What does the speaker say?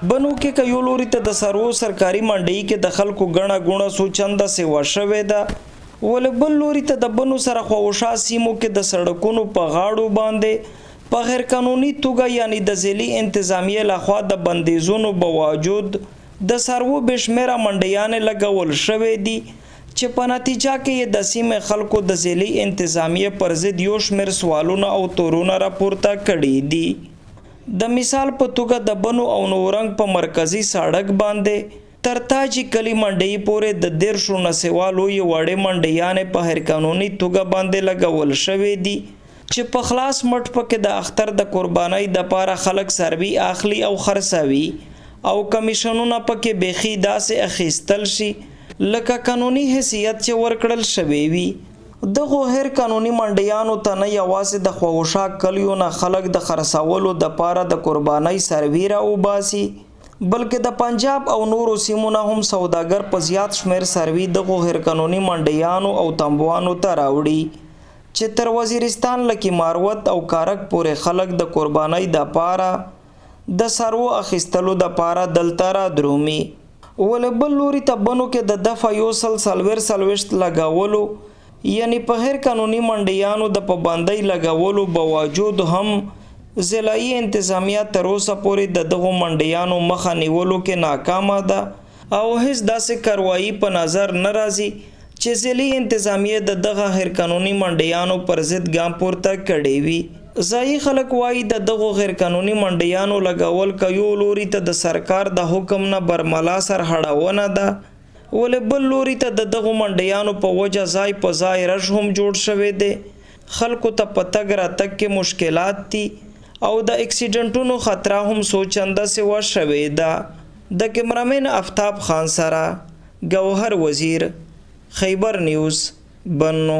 بنو کې ک یو لوري ته د څاروو سرکاري منډي کې د خلکو غڼه غونه سوچنده سیوا شوې ده ول بل لوري ته د بنو سره خوشا سیمو کې د سړکونو په غاړو باندې په غیر قانوني توګه یعنی د ضلعي انتظاميې لخوا د بنديزونو باوجود د څاروو بشمیره منډيانې لګول شوې دي چې په نتیجه کې د سیمې خلکو د ضلعي انتظاميې پر ضد یو شمېر سوالونه او تورونه راپورته کړي دي د مثال په توګه د بنو او نورنګ په مرکزی سړک باندې ترتاجی کلی منډي پورې د 150 نسوالو یو وړې منډيانې په هر قانوني توګه باندې لګول شوې دي چې په خلاص مټ پکې د اختر د قربانئ د پاره خلک سروي اخلي او خرڅوي او کمیشنونه پکې بخي داسې اخیستل شي لکه قانوني حیثیت چې ورکړل شوی وي د ګوهر قانوني منډيانو ته نه یوازې د خوشا کلیو نه خلک د خرڅولو د پاره د قربانئ سرویره او باسي بلکې د پنجاب او نورو سیمو نه هم سوداګر په زیات شمیر سروي د ګوهر قانوني منډيانو او تنبوانو ته راوړي چې تر وزیرستان لکه ماروت او کارک پورې خلک د قربانئ د پاره د څاروو اخیستلو د پاره دلته را درومي ول بل لوري ته بنو کې د دفع یو سلوشت لګاولو یعنی په هر قانوني منډيانو د پابندۍ لګولو باوجود هم ضلعي انتظاميې تر اوسه پورې د دغو منډيانو مخه نیولو کې ناکامه ده او هیڅ داسې کاروایی په نظر ناراضي چې ضلعي انتظاميې د دغه هر قانوني منډيانو پر ضد ګام پورته کړي وي ځای خلک وایي د دغو غیر قانوني منډيانو لګول کيو لوري ته د سرکار د حکم نه برملا سر هړاونه ده ول بل لوري ته د دغو منډيانو په وجه ځای په ځای رش هم جوړ شوی دی خلکو ته پتګ را تک کې مشکلات دي او د اکسیډنټونو خطر هم سوچنده سیوا شوی ده د کیمرامین افتاب خان سره ګوهر وزير خیبر نیوز بنو